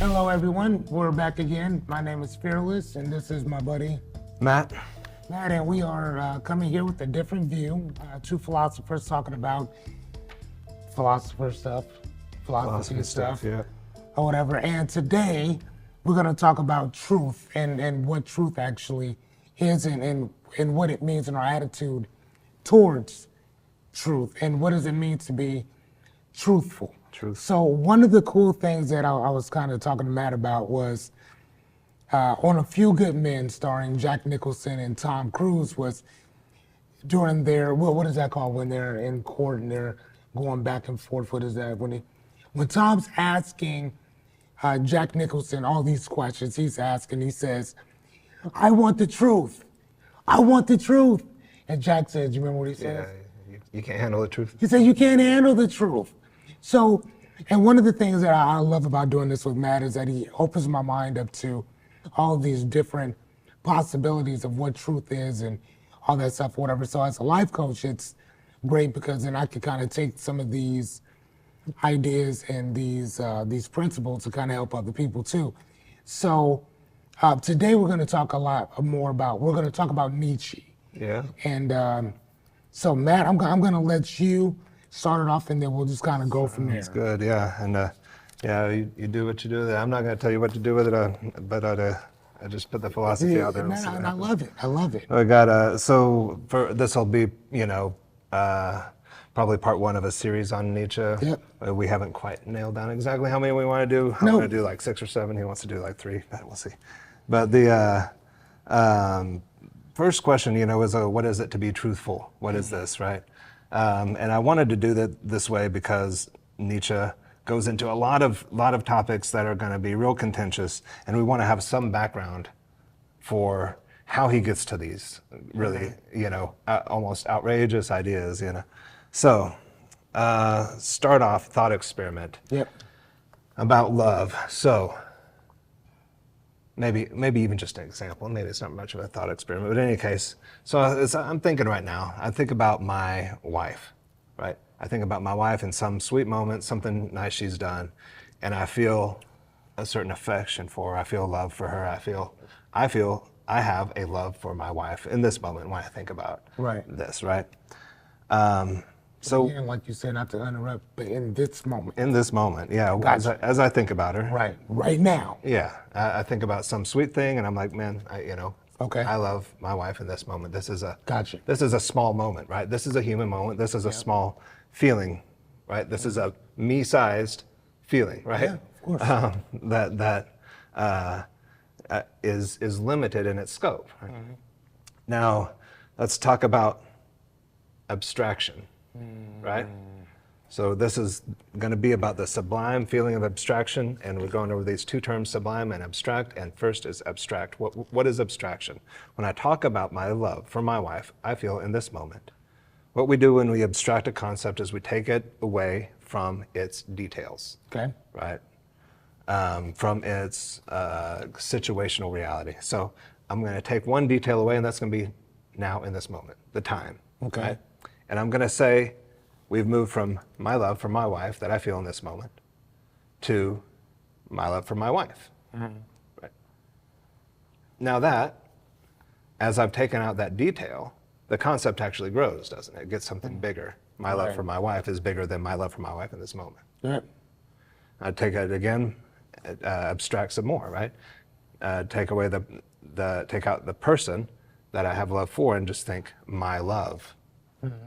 Hello, everyone. We're back again. My name is Fearless, and this is my buddy Matt? Matt, and we are coming here with a different view. Two philosophers talking about philosopher stuff, philosophy stuff, yeah. or whatever. And today, we're going to talk about truth and what truth actually is and what it means in our attitude towards truth and what does it mean to be truthful. Truth. So one of the cool things that I was kind of talking to Matt about was on A Few Good Men, starring Jack Nicholson and Tom Cruise, was during their what is that called when they're in court and they're going back and forth? What is that when Tom's asking Jack Nicholson all these questions? He says, "I want the truth. I want the truth." And Jack says, "You remember what he says?" Yeah, you can't handle the truth. He said, "You can't handle the truth." So, and one of the things that I love about doing this with Matt is that he opens my mind up to all of these different possibilities of what truth is and all that stuff, whatever. So as a life coach, it's great because then I can kind of take some of these ideas and these principles to kind of help other people too. So today we're going to talk we're going to talk about Nietzsche. Yeah. And so Matt, I'm going to let you start it off and then we'll just kind of go from there. That's good, yeah. And you do what you do there. I'm not going to tell you what to do with it, but I just put the philosophy out there. Man, and I love it. I love it. I got so for this will be probably part one of a series on Nietzsche. Yep. We haven't quite nailed down exactly how many we want to do. I want to do like 6 or 7. He wants to do like 3, but we'll see. But the first question, is what is it to be truthful? What is this, right? And I wanted to do that this way because Nietzsche goes into a lot of topics that are going to be real contentious, and we want to have some background for how he gets to these really, almost outrageous ideas, So, start off thought experiment. Yep. About love. So, maybe even just an example. Maybe it's not much of a thought experiment, but in any case, so I'm thinking right now, I think about my wife, right? I think about my wife in some sweet moment, something nice she's done, and I feel a certain affection for her. I feel love for her. I feel I have a love for my wife in this moment when I think about this, right? So again, like you said, not to interrupt, but in this moment. In this moment, yeah. Gotcha. As I think about her. Right now. Yeah, I think about some sweet thing, and I'm like, man, Okay. I love my wife in this moment. This is Gotcha. This is a small moment, right? This is a human moment. This is a small feeling, right? This is a me-sized feeling, right? Yeah, of course. That is limited in its scope. Right? Mm-hmm. Now, let's talk about abstraction, right? So this is going to be about the sublime feeling of abstraction, and we're going over these two terms, sublime and abstract, and first is abstract. What is abstraction? When I talk about my love for my wife, I feel in this moment. What we do when we abstract a concept is we take it away from its details. Okay. Right? From its situational reality. So I'm going to take one detail away, and that's going to be now in this moment, the time. Okay. Right? And I'm going to say, we've moved from my love for my wife that I feel in this moment to my love for my wife. Mm-hmm. Right. Now that, as I've taken out that detail, the concept actually grows, doesn't it? It gets something bigger. My love for my wife is bigger than my love for my wife in this moment. Yep. I take it again, abstract some more, right? Take away take out the person that I have love for and just think my love.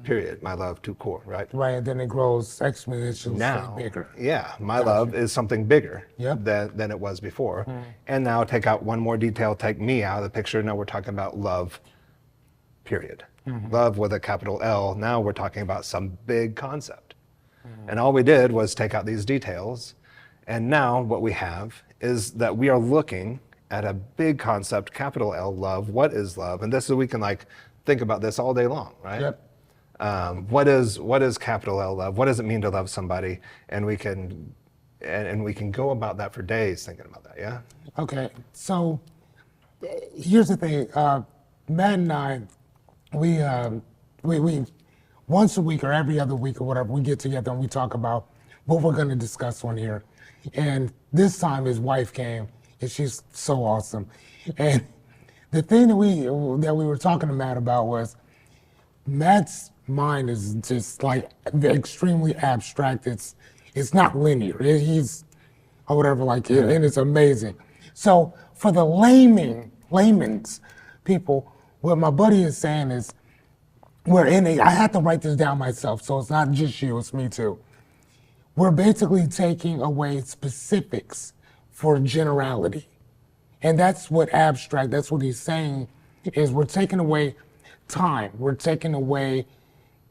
Period. My love to core, right? Right, and then it grows exponentially now, bigger. Yeah, my love is something bigger Yep. than it was before. And now take out one more detail, take me out of the picture. Now we're talking about love, period. Love with a capital L. Now we're talking about some big concept. And all we did was take out these details. And now what we have is that we are looking at a big concept, capital L, love. What is love? And this is, we can think about this all day long, right? Yep. What is capital L love? What does it mean to love somebody? And we can go about that for days thinking about that. Yeah. Okay. So here's the thing. Matt and I, we once a week or every other week or whatever, we get together and we talk about what we're going to discuss on here. And this time his wife came, and she's so awesome. And the thing that we were talking to Matt about was Matt's mind is just like extremely abstract. It's not linear. He's or whatever like it, and it's amazing. So for the layman's people, what my buddy is saying is, I had to write this down myself, so it's not just you, it's me too. We're basically taking away specifics for generality. And that's what that's what he's saying, is we're taking away time. We're taking away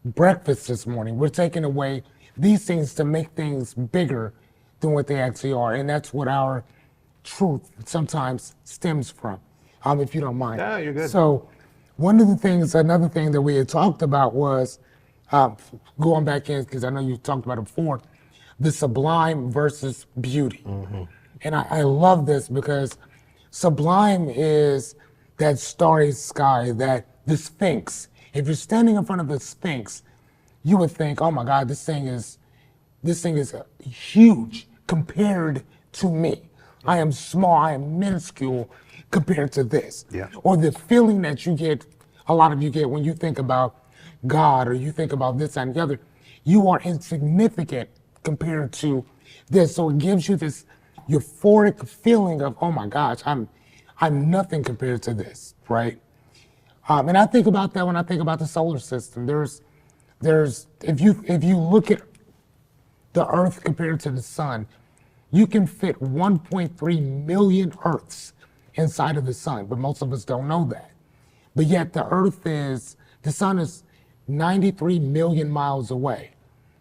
breakfast this morning. We're taking away these things to make things bigger than what they actually are. And that's what our truth sometimes stems from, if you don't mind. No, you're good. So another thing that we had talked about was, going back in, because I know you talked about it before, the sublime versus beauty. Mm-hmm. And I love this because sublime is that starry sky, the Sphinx. If you're standing in front of the Sphinx, you would think, oh my God, this thing is huge compared to me. I am small, I am minuscule compared to this. Yeah. Or the feeling that a lot of you get when you think about God, or you think about this and the other, you are insignificant compared to this. So it gives you this euphoric feeling of, oh my gosh, I'm nothing compared to this, right? And I think about that when I think about the solar system. There's if you look at the Earth compared to the sun, you can fit 1.3 million Earths inside of the sun, but most of us don't know that. But yet the sun is 93 million miles away,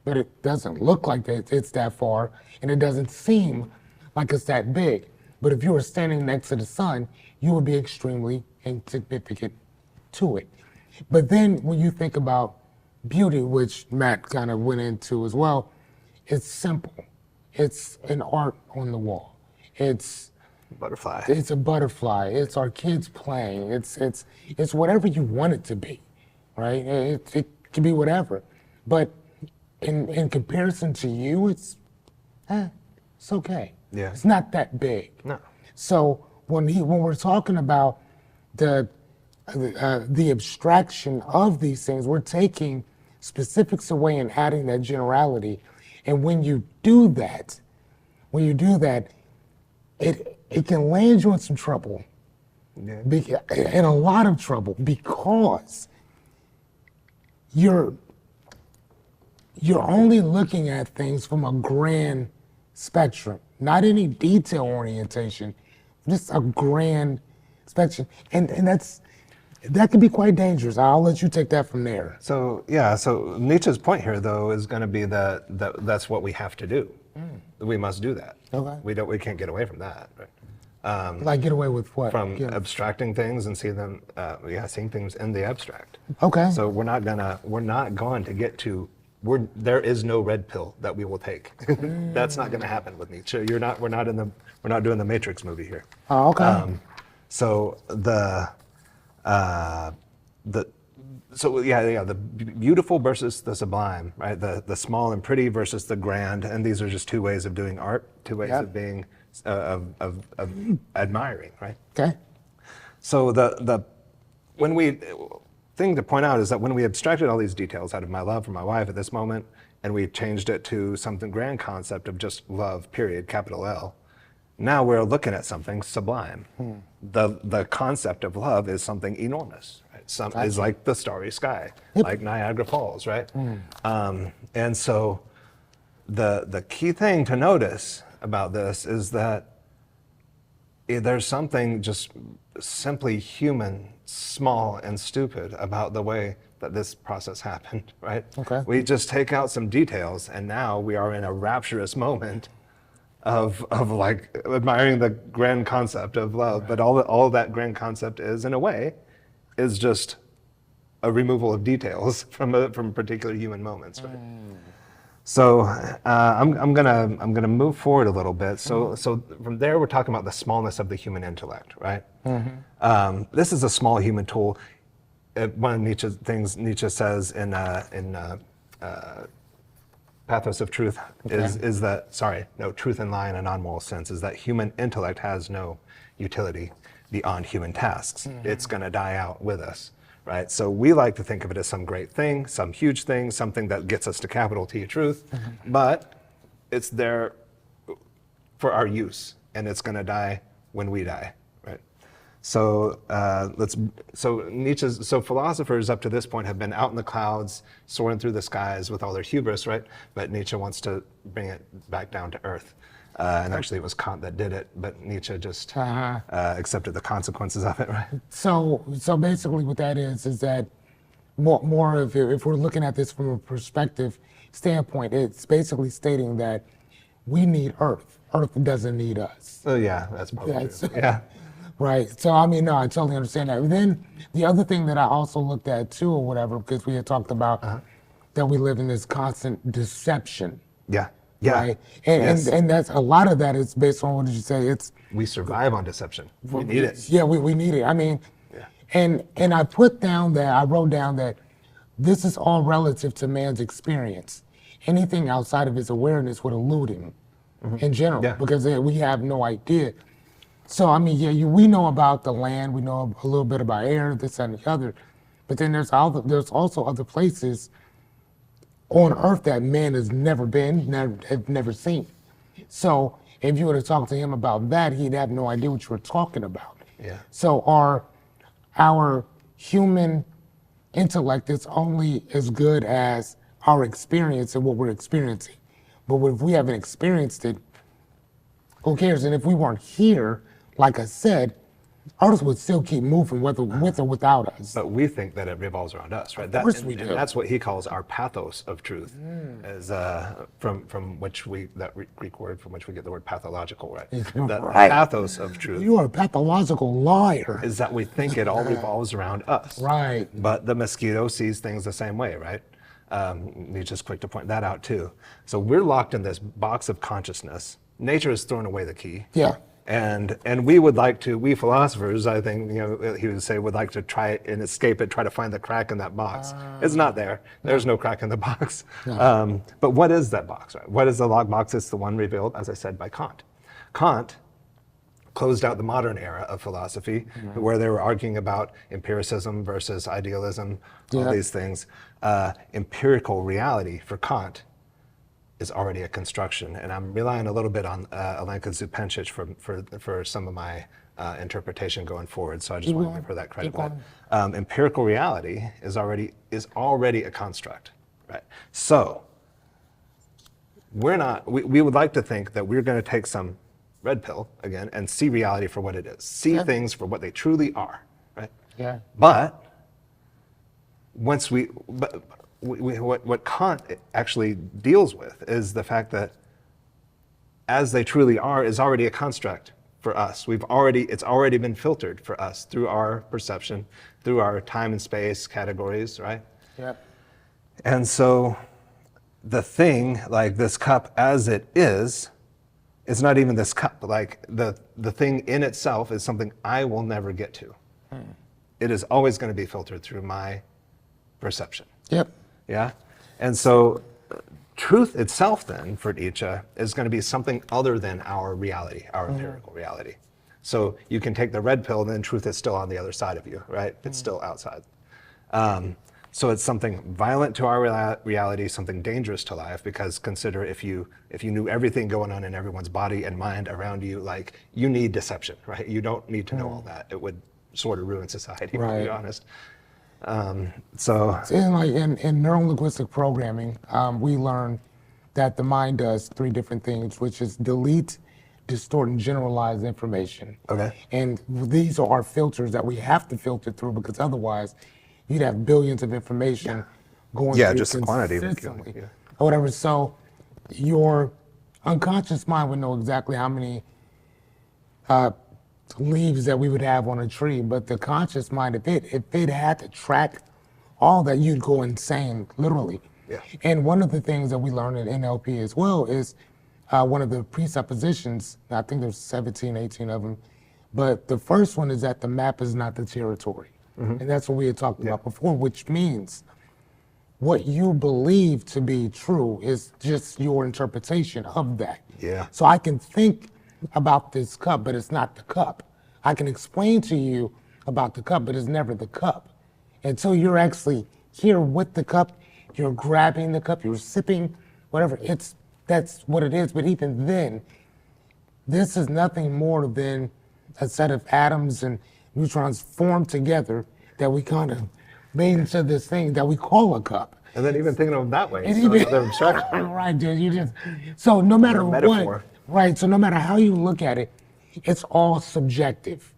but it doesn't look like it's that far, and it doesn't seem like it's that big. But if you were standing next to the sun, you would be extremely insignificant to it. But then when you think about beauty, which Matt kind of went into as well, it's simple. It's an art on the wall. It's Butterfly. It's a butterfly. It's our kids playing. It's whatever you want it to be, right? It can be whatever. But in comparison to you, it's okay. Yeah. It's not that big. No. So when we're talking about the abstraction of these things, we're taking specifics away and adding that generality. And when you do that, it can land you in some trouble, in a lot of trouble, because you're only looking at things from a grand spectrum, not any detail orientation, just a grand spectrum, and that can be quite dangerous. I'll let you take that from there. So Nietzsche's point here, though, is going to be that's what we have to do. We must do that. Okay. We can't get away from that. Right? Like get away with what? From abstracting things and seeing things in the abstract. Okay. So we're not going to get to. There is no red pill that we will take. That's not going to happen with Nietzsche. We're not doing the Matrix movie here. Oh, okay. So the beautiful versus the sublime, right? The small and pretty versus the grand, and these are just two ways of doing art, two ways of being of admiring, right? Okay. So thing to point out is that when we abstracted all these details out of my love for my wife at this moment, and we changed it to something grand concept of just love, period, capital L, now we're looking at something sublime. The concept of love is something enormous. Right? Is like the starry sky, like Niagara Falls, right? And so the key thing to notice about this is that there's something just simply human, small, and stupid about the way that this process happened, right? Okay. We just take out some details, and now we are in a rapturous moment of like admiring the grand concept of love. But all that grand concept is, in a way, is just a removal of details from particular human moments, right? So I'm gonna move forward a little bit. So from there, we're talking about the smallness of the human intellect, right? This is a small human tool. One of Nietzsche says in pathos of truth is that, truth in lie in a non-moral sense is that human intellect has no utility beyond human tasks. It's going to die out with us, right? So we like to think of it as some great thing, some huge thing, something that gets us to capital T truth, but it's there for our use, and it's going to die when we die, right? So so philosophers up to this point have been out in the clouds, soaring through the skies with all their hubris, right? But Nietzsche wants to bring it back down to earth. And actually it was Kant that did it, but Nietzsche just accepted the consequences of it, right? So basically what that is that more of, if we're looking at this from a perspective standpoint, it's basically stating that we need Earth. Earth doesn't need us. Oh yeah, that's probably true. Yeah. Right. So I mean, no, I totally understand that. And then the other thing that I also looked at too, or whatever, because we had talked about that we live in this constant deception. Yeah. Yeah. Right. And that's a lot of that is based on, what did you say? It's we survive on deception. We need it. Yeah, we need it. I mean, and I wrote down that this is all relative to man's experience. Anything outside of his awareness would elude him in general, because we have no idea. So I mean, we know about the land, we know a little bit about air, this and the other, but then there's also other places on Earth that man has never been, never seen. So if you were to talk to him about that, he'd have no idea what you were talking about. Yeah. So our human intellect is only as good as our experience and what we're experiencing. But if we haven't experienced it, who cares? And if we weren't here, like I said, Earth would still keep moving, whether with or without us. But we think that it revolves around us, right? Of course we do. And that's what he calls our pathos of truth, as from which that Greek word from which we get the word pathological, right? The pathos of truth. You are a pathological liar. Is that we think it all revolves around us. Right. But the mosquito sees things the same way, right? Nietzsche's quick to point that out too. So we're locked in this box of consciousness. Nature has thrown away the key. Yeah. And we philosophers, I think, he would say, would like to try and escape it, try to find the crack in that box. It's not there. There's no crack in the box. No. But what is that box, right? What is the locked box? It's the one revealed, as I said, by Kant. Kant closed out the modern era of philosophy, where they were arguing about empiricism versus idealism, all these things. Empirical reality for Kant is already a construction, and I'm relying a little bit on Alenka Zupancic for some of my interpretation going forward. So I just want to give her that credit. But empirical reality is already a construct, right? So we would like to think that we're going to take some red pill again and see reality for what it is, see things for what they truly are, right? Yeah. But what Kant actually deals with is the fact that as they truly are is already a construct for us. It's already been filtered for us through our perception, through our time and space categories, right? Yep. And so the thing, like this cup as it is, it's not even this cup. Like the thing in itself is something I will never get to. It is always going to be filtered through my perception. Yep. Yeah? And so truth itself then for Nietzsche is going to be something other than our reality, our empirical reality. So you can take the red pill, then truth is still on the other side of you, right? It's still outside. So it's something violent to our reality, something dangerous to life, because consider if you knew everything going on in everyone's body and mind around you, like you need deception, right? You don't need to know all that. It would sort of ruin society, to be honest. In neuro-linguistic programming, we learn that the mind does 3 different things, which is delete, distort, and generalize information. Okay. And these are our filters that we have to filter through, because otherwise you'd have billions of information going through just the quantity consistently, or whatever. So your unconscious mind would know exactly how many leaves that we would have on a tree, but the conscious mind, if it had to track all that, you'd go insane, literally. Yeah. And one of the things that we learn in NLP as well is one of the presuppositions, I think there's 17, 18 of them, but the first one is that the map is not the territory. And that's what we had talked about before, which means what you believe to be true is just your interpretation of that. Yeah. So I can think about this cup, but it's not the cup. I can explain to you about the cup, but it's never the cup. Until you're actually here with the cup, you're grabbing the cup, you're sipping, whatever. That's what it is. But even then, this is nothing more than a set of atoms and neutrons formed together that we kind of made into this thing that we call a cup. And then even thinking of it that way, And it's even- another abstraction. Right, dude. You just so no matter what, metaphor. right? So no matter how you look at it, it's all subjective,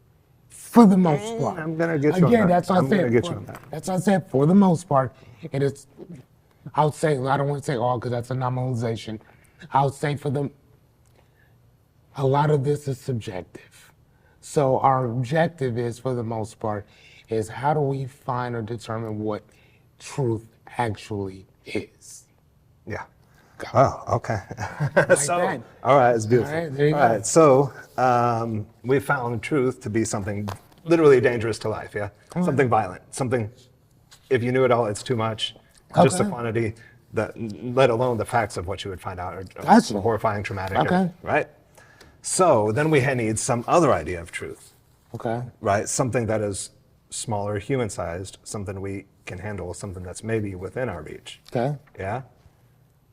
for the most part. I'm gonna get you on Again, that. that's what I'm I said. gonna get you on that. That's what I said. For the most part, it is. I would say I don't want to say all because that's a nominalization. I would say a lot of this is subjective. So our objective is, for the most part, is how do we find or determine what truth actually is. Yeah. Oh, okay. So, that. all right, it's beautiful. All right, there you All go. right, so we found truth to be something literally dangerous to life, yeah? Something violent, something, if you knew it all, it's too much. Just the Okay. quantity, let alone the facts of what you would find out are Gotcha. horrifying, traumatic, Okay. right? So then we need some other idea of truth, Okay. right? Something that is smaller, human-sized, something we can handle, something that's maybe within our reach. Okay. Yeah?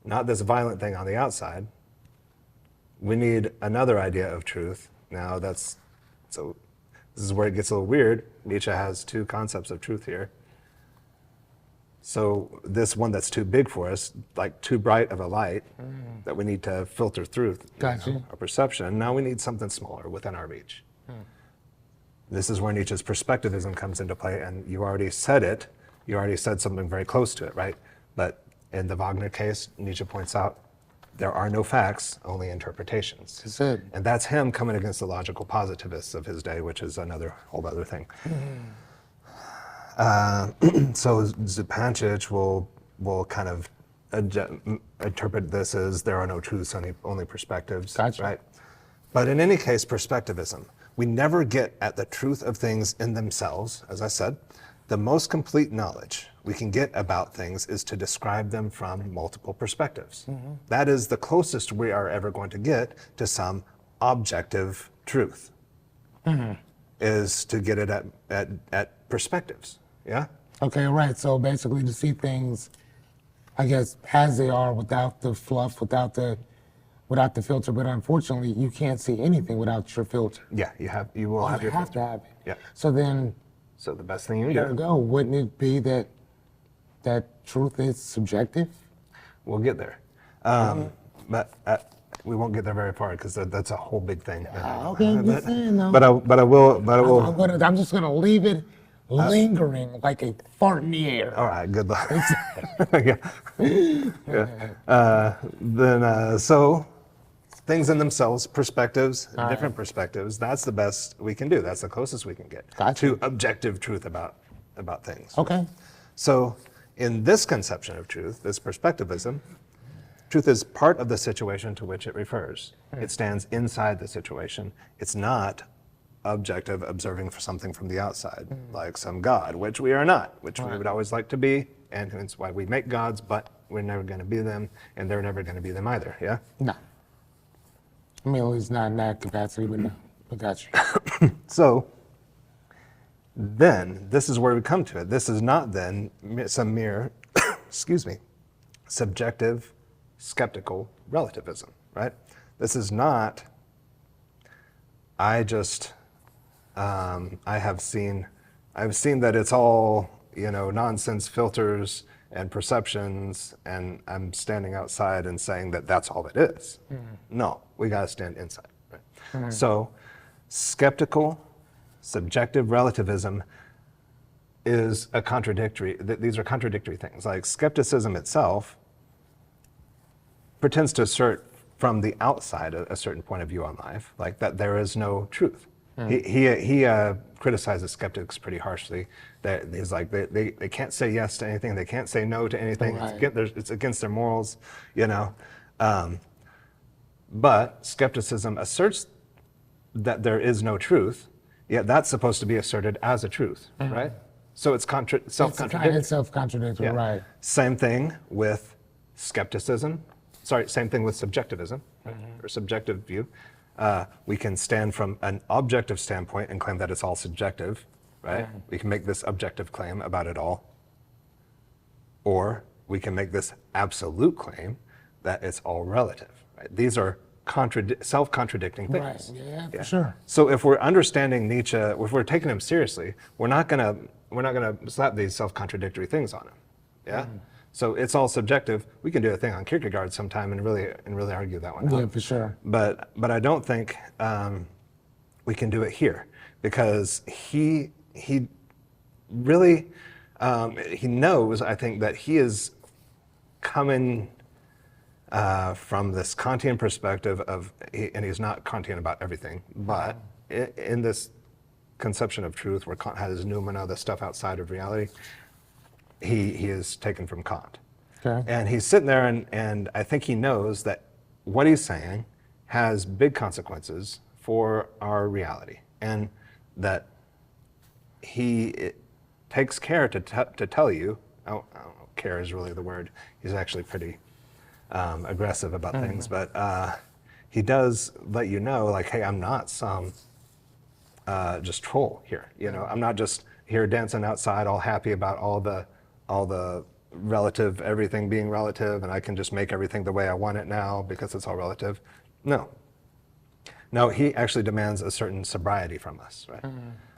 Not this violent thing on the outside. We need another idea of truth. Now this is where it gets a little weird. Nietzsche has two concepts of truth here. So this one that's too big for us, like too bright of a light that we need to filter through Gotcha. our perception. Now we need something smaller within our reach. This is where Nietzsche's perspectivism comes into play, and you already said it. You already said something very close to it, right? But in the Wagner case, Nietzsche points out there are no facts, only interpretations. That's it. And that's him coming against the logical positivists of his day, which is another whole other thing. So Zupancic will kind of interpret this as there are no truths, only perspectives, Gotcha. right? But in any case, perspectivism. We never get at the truth of things in themselves, as I said. The most complete knowledge we can get about things is to describe them from multiple perspectives. That is the closest we are ever going to get to some objective truth, is to get it at perspectives, yeah? Okay, right. So basically to see things, I guess, as they are without the fluff, without the filter, but unfortunately you can't see anything without your filter. Yeah, you will have You your have filter. to have it. Yeah. So then So the best thing you there can you do, go. Wouldn't it be that truth is subjective? we'll get there. But we won't get there very far because that's a whole big thing. Okay, I'm just saying though. But I will. I'm just gonna leave it lingering like a fart in the air. All right, good luck. Yeah. Then so things in themselves, perspectives, different perspectives. That's the best we can do. That's the closest we can get Gotcha. to objective truth about things. Okay. So in this conception of truth, this perspectivism, truth is part of the situation to which it refers. It stands inside the situation. It's not objective, observing for something from the outside, like some God, which we are not, which we would always like to be, and it's why we make gods, but we're never going to be them, and they're never going to be them either, yeah? No. I mean, at least not in that capacity, but no. I got you. So then, this is where we come to it. This is not then some mere, excuse me, subjective, skeptical relativism, right? This is not, I've seen that it's all, nonsense filters and perceptions, and I'm standing outside and saying that that's all it is. No, we gotta stand inside, right? So skeptical, subjective relativism is a contradictory, these are contradictory things. Like skepticism itself pretends to assert from the outside a certain point of view on life, like that there is no truth. He criticizes skeptics pretty harshly. That he's like, they can't say yes to anything, they can't say no to anything. Right. It's against their morals, But skepticism asserts that there is no truth, yet that's supposed to be asserted as a truth, right? So it's self-contradictory. It's self-contradictory, Yeah. right? Same thing with skepticism. Sorry, same thing with subjectivism, right? Or subjective view. We can stand from an objective standpoint and claim that it's all subjective, right? We can make this objective claim about it all. Or we can make this absolute claim that it's all relative, right? These are self-contradicting things. Right. Yeah, for sure. So if we're understanding Nietzsche, if we're taking him seriously, we're not gonna slap these self-contradictory things on him. Yeah. So it's all subjective. We can do a thing on Kierkegaard sometime and really argue that one out. Yeah, for sure. But I don't think we can do it here, because he really he knows, I think, that he is coming from this Kantian perspective and he's not Kantian about everything, but in this conception of truth where Kant has noumena, the stuff outside of reality, he is taken from Kant. Okay. And he's sitting there and I think he knows that what he's saying has big consequences for our reality, and that he takes care to tell you, I don't know, care is really the word, he's actually pretty aggressive about things, but he does let you know, like, hey, I'm not some just troll here. You know, I'm not just here dancing outside, all happy about all the relative, everything being relative, and I can just make everything the way I want it now because it's all relative. No, he actually demands a certain sobriety from us, right?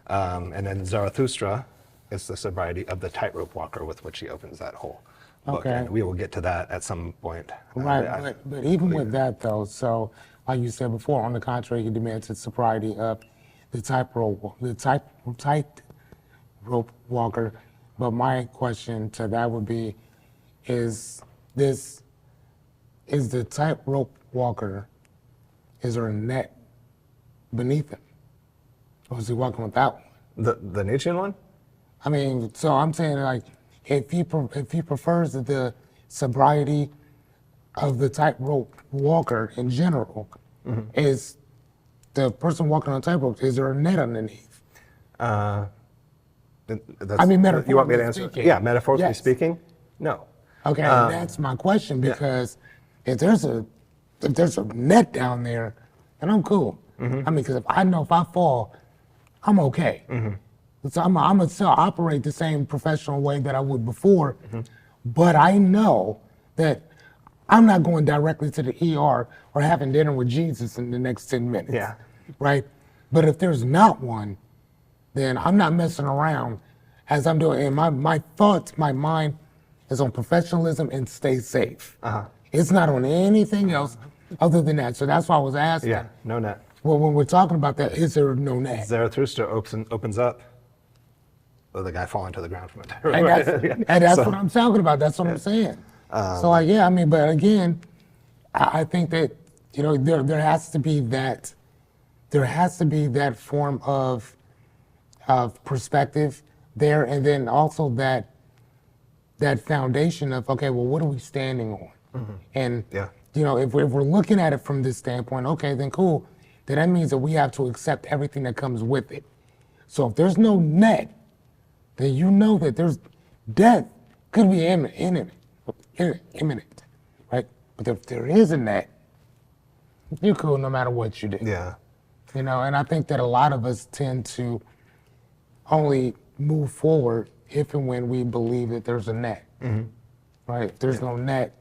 And then Zarathustra is the sobriety of the tightrope walker, with which he opens that whole book. Okay. And we will get to that at some point. Right, but even with that though, so like you said before, on the contrary, he demands the sobriety of the tightrope walker. But my question to that would be, is the tightrope walker, is there a net beneath him? Or is he walking without one? The Nietzschean one? I mean, so I'm saying, like, if he prefers the sobriety of the tightrope walker in general, is the person walking on tightrope, is there a net underneath? I mean, metaphorically you want me to answer? speaking. Yeah, metaphorically Yes. speaking, no. Okay, that's my question, because if there's a net down there, then I'm cool. I mean, because if I fall, I'm okay. So I'm gonna still operate the same professional way that I would before, but I know that I'm not going directly to the ER or having dinner with Jesus in the next 10 minutes. Yeah. Right? But if there's not one, then I'm not messing around as I'm doing. And my thoughts, my mind is on professionalism and stay safe. It's not on anything else other than that. So that's why I was asking. Yeah, no net. Well, when we're talking about that, is there no net? Zarathustra opens up. Oh, the guy falling to the ground from it. And that's what I'm talking about. That's what I'm saying. So, like, yeah, I mean, but again, I think that, you know, there has to be that form of perspective there, and then also that foundation of, okay, well, what are we standing on? And you know, if we're looking at it from this standpoint, okay, then cool. Then that means that we have to accept everything that comes with it. So if there's no net, then you know that there's death could be imminent, right? But if there is a net, you're cool no matter what you do. Yeah. You know, and I think that a lot of us tend to only move forward if and when we believe that there's a net, right? If there's no net,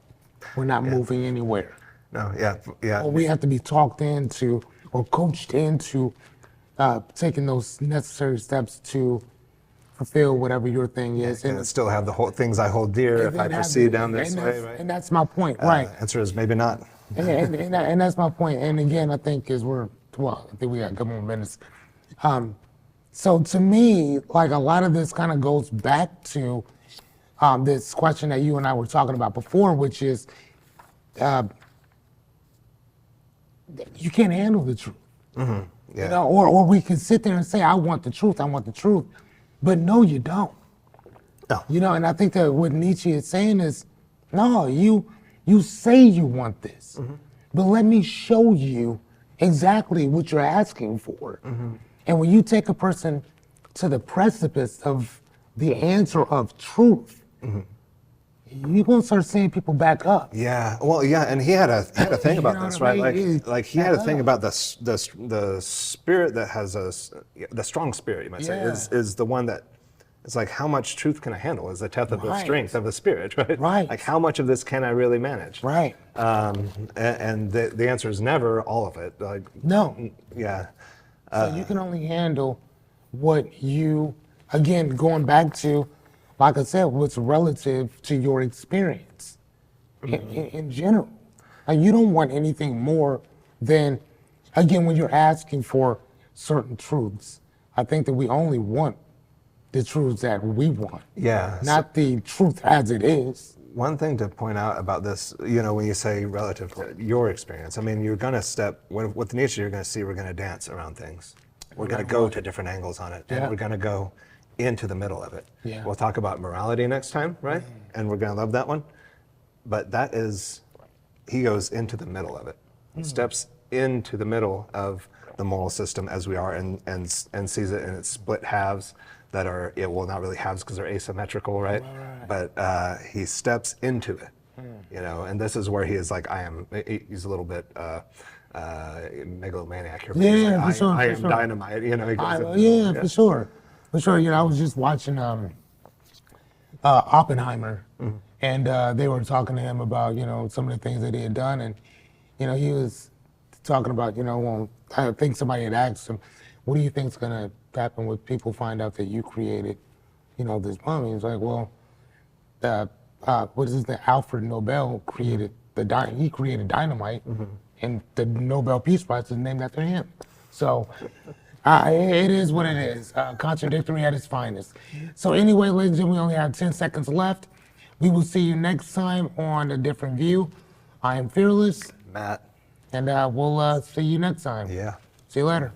we're not moving anywhere. No, yeah. Or we have to be talked into or coached into taking those necessary steps to fulfill whatever your thing is. And still have the whole things I hold dear if I proceed down this way, right? And that's my point, right? Answer is maybe not. And that's my point. And again, I think I think we got a couple more minutes. So to me, like, a lot of this kind of goes back to this question that you and I were talking about before, which is you can't handle the truth. Yeah. You know, or we can sit there and say, I want the truth, but no, you don't. No. You know, and I think that what Nietzsche is saying is, no, you say you want this, but let me show you exactly what you're asking for. And when you take a person to the precipice of the answer of truth, you're gonna start seeing people back up. Yeah, well, yeah, and he had a thing about know this, what I right? mean? Like he had a thing about the spirit that has the strong spirit, you might say, Yeah. is the one that it's like how much truth can I handle is the test of the Right. strength of the spirit, right? Right. Like how much of this can I really manage? Right. And the answer is never all of it. Like No. yeah, So you can only handle what you, again, going back to, like I said, what's relative to your experience in general. Like you don't want anything more than, again, when you're asking for certain truths, I think that we only want the truths that we want, yeah. not the truth as it is. One thing to point out about this, you know, when you say relative to your experience, I mean, you're going to step, with Nietzsche, you're going to see we're going to dance around things. We're going to go to different angles on it, and Yeah. we're going to go into the middle of it. Yeah. We'll talk about morality next time, right? And we're going to love that one. But that is, he goes into the middle of it, steps into the middle of the moral system as we are and sees it in its split halves that are, well, not really halves because they're asymmetrical, right? But he steps into it, you know, and this is where he is like, he's a little bit megalomaniac here. But he's Yeah, like, for sure, I for am sure. dynamite, you know. He goes in, Yeah, for sure. For sure. You know, I was just watching Oppenheimer, and they were talking to him about, you know, some of the things that he had done. And, you know, he was talking about, you know, well, I think somebody had asked him, what do you think's going to happen when people find out that you created, you know, this bomb? He was like, well, what is this? Alfred Nobel created he created dynamite, and the Nobel Peace Prize is named after him. So it is what it is. Contradictory at its finest. So anyway, ladies and gentlemen, we only have 10 seconds left. We will see you next time on A Different View. I am Fearless, Matt. and we'll see you next time. Yeah. See you later.